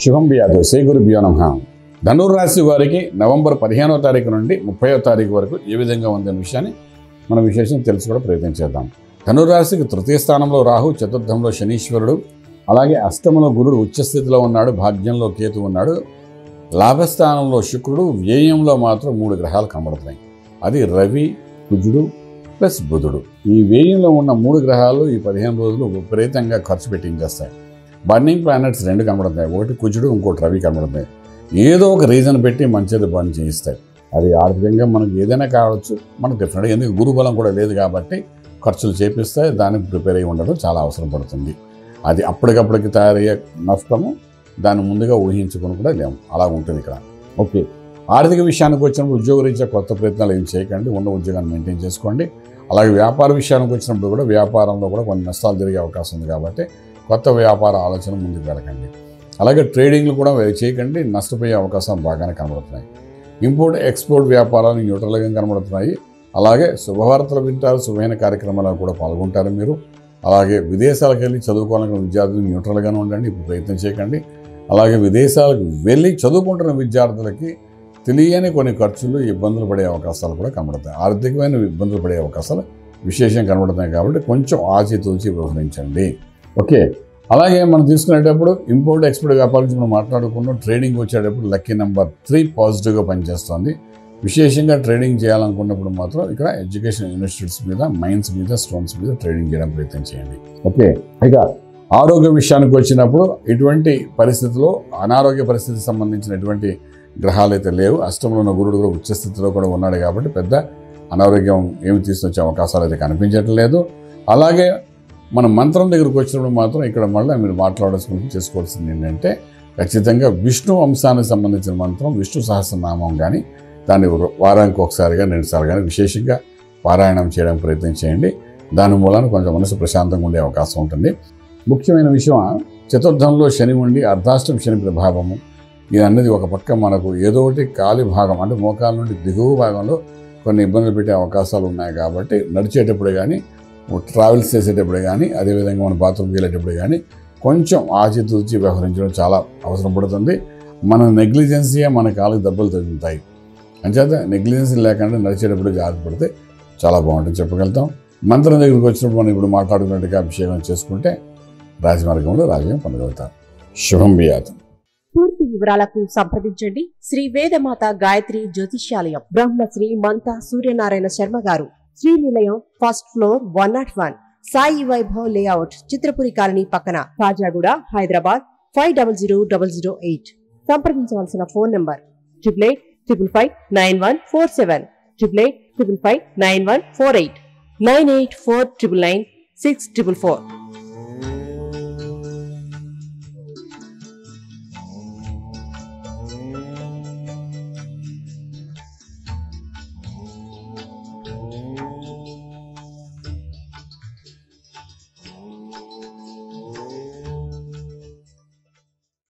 శుభం వ్యాధు శ్రీ గురుభ్యో నమః. ధనుర్ రాశి వారికి నవంబర్ 15వ తారీఖు నుండి 30వ తారీఖు వరకు ఏ విధంగా ఉందనే విషయాన్ని మనం విశేషం తెలుసుకోవడం ప్రయత్నం చేద్దాం. ధనుర్ రాశికి తృతీయ స్థానంలో రాహు, చతుర్థంలో శనీశ్వరుడు, అలాగే అష్టమంలో గురుడు ఉచ్చస్థితిలో ఉన్నాడు, భాగ్యంలో కేతు ఉన్నాడు, లాభస్థానంలో శుక్రుడు, వ్యయంలో మాత్రం 3 గ్రహాలు కనబడుతున్నాయి. అది రవి, కుజుడు ప్లస్ బుధుడు. ఈ వ్యయంలో ఉన్న 3 గ్రహాలు ఈ 15 రోజులు విపరీతంగా ఖర్చు పెట్టించేస్తాయి. బర్నింగ్ ప్లానెట్స్ 2 కనబడుతున్నాయి. ఒకటి కుజుడు, ఇంకోటి రవి కనబడుతున్నాయి. ఏదో ఒక రీజన్ పెట్టి మంచిది బర్న్ చేయిస్తాయి. అది ఆర్థికంగా మనకు ఏదైనా కావచ్చు, మనకు డెఫినెట్గా ఎందుకు గురుబలం కూడా లేదు కాబట్టి ఖర్చులు చేపిస్తాయి. దానికి ప్రిపేర్ అయ్యి ఉండడం చాలా అవసరం పడుతుంది. అది అప్పటికప్పటికి తయారయ్యే నష్టము దాన్ని ముందుగా ఊహించుకొని కూడా లేము, అలా ఉంటుంది ఇక్కడ. ఓకే, ఆర్థిక విషయానికి వచ్చినప్పుడు ఉద్యోగరీత్యా కొత్త ప్రయత్నాలు ఏం చేయకండి, ఉన్న ఉద్యోగాన్ని మెయింటైన్ చేసుకోండి. అలాగే వ్యాపార విషయానికి వచ్చినప్పుడు కూడా వ్యాపారంలో కూడా కొన్ని నష్టాలు జరిగే అవకాశం ఉంది కాబట్టి కొత్త వ్యాపార ఆలోచన ముందుకు వెళ్ళకండి. అలాగే ట్రేడింగ్లు కూడా చేయకండి, నష్టపోయే అవకాశాలు బాగానే కనబడుతున్నాయి. ఇంపోర్ట్ ఎక్స్పోర్ట్ వ్యాపారాలు న్యూట్రల్గా కనబడుతున్నాయి. అలాగే శుభవార్తలు వింటారు, శుభమైన కార్యక్రమాల్లో కూడా పాల్గొంటారు మీరు. అలాగే విదేశాలకు వెళ్ళి చదువుకోవాలనుకున్న విద్యార్థులు న్యూట్రల్గానే ఉండండి, ఇప్పుడు ప్రయత్నం చేయకండి. అలాగే విదేశాలకు వెళ్ళి చదువుకుంటున్న విద్యార్థులకి తెలియని కొన్ని ఖర్చులు, ఇబ్బందులు పడే అవకాశాలు కూడా కనబడతాయి. ఆర్థికమైన ఇబ్బందులు పడే అవకాశాలు విశేషంగా కనబడుతున్నాయి కాబట్టి కొంచెం ఆచితూచి వ్యవహరించండి. ఓకే, అలాగే మనం తీసుకునేటప్పుడు ఇంపోర్ట్ ఎక్స్పోర్ట్ వ్యాపారం గురించి మనం మాట్లాడుకున్నాం. ట్రేడింగ్ వచ్చేటప్పుడు లక్కీ నెంబర్ 3 పాజిటివ్గా పనిచేస్తుంది. విశేషంగా ట్రేడింగ్ చేయాలనుకున్నప్పుడు మాత్రం ఇక్కడ ఎడ్యుకేషన్ ఇన్స్టిట్యూట్స్ మీద, మైన్స్ మీద, స్టోన్స్ మీద ట్రేడింగ్ చేయడం ప్రయత్నం చేయండి. ఓకే, ఇక ఆరోగ్య విషయానికి వచ్చినప్పుడు ఇటువంటి పరిస్థితుల్లో అనారోగ్య పరిస్థితికి సంబంధించిన ఎటువంటి గ్రహాలు అయితే లేవు. అష్టంలో ఉన్న గురుడు కూడా ఉచ్చస్థితిలో కూడా ఉన్నాడు కాబట్టి పెద్ద అనారోగ్యం ఏమి తీసుకొచ్చే అవకాశాలు అయితే కనిపించట్లేదు. అలాగే మన మంత్రం దగ్గరకు వచ్చినప్పుడు మాత్రం ఇక్కడ మళ్ళీ మీరు చేసుకోవాల్సింది ఏంటంటే ఖచ్చితంగా విష్ణు వంశానికి సంబంధించిన మంత్రం, విష్ణు సహస్రనామం కానీ దాన్ని వారానికి ఒకసారి కానీ 2 సార్లు కానీ విశేషంగా పారాయణం చేయడానికి ప్రయత్నం చేయండి. దాని మూలాన కొంచెం మనసు ప్రశాంతంగా ఉండే అవకాశం ఉంటుంది. ముఖ్యమైన విషయం, చతుర్థంలో శని ఉండి అర్ధాష్టం శని ప్రభావము. ఇది అన్నది ఒక పక్క మనకు ఏదో ఒకటి కాలి భాగం అంటే మోకాల నుండి దిగువ భాగంలో కొన్ని ఇబ్బందులు పెట్టే అవకాశాలు ఉన్నాయి కాబట్టి నడిచేటప్పుడు కానీ, ట్రావెల్స్ చేసేటప్పుడు కానీ, అదేవిధంగా మన బాత్రూమ్కి వెళ్ళేటప్పుడు కానీ కొంచెం ఆచితూచి వ్యవహరించడం చాలా అవసరం పడుతుంది. మన నెగ్లిజెన్సీయే మన కాళ్ళకి దెబ్బలు తగులుతాయి. అంచేత నెగ్లిజెన్సీ లేకుండా నడిచేటప్పుడు జాగ్రత్త పడితే చాలా బాగుంటుంది చెప్పగలుగుతాం. మంత్రం దగ్గరికి వచ్చినప్పుడు మనం ఇప్పుడు మాట్లాడుకున్నట్టుగా అభిషేకం చేసుకుంటే రాజమార్గంలో రాజకీయం పొందగలుగుతాం. శుభం వ్యాధం. పూర్తి వివరాలకు సంప్రదించండి శ్రీ వేదమాత గాయత్రి జ్యోతిష్యాలయం, Brahmasri మంతా Suryanarayana Sharma garu, Srinilayam, first floor, 101, Sai Vaibhav layout, Chitrapuri colony పక్కన, కాజాగూడ, హైదరాబాద్ 500008. సంప్రదించవలసిన ఫోన్ నంబర్ 8855559147, 8855559148, 9849996644.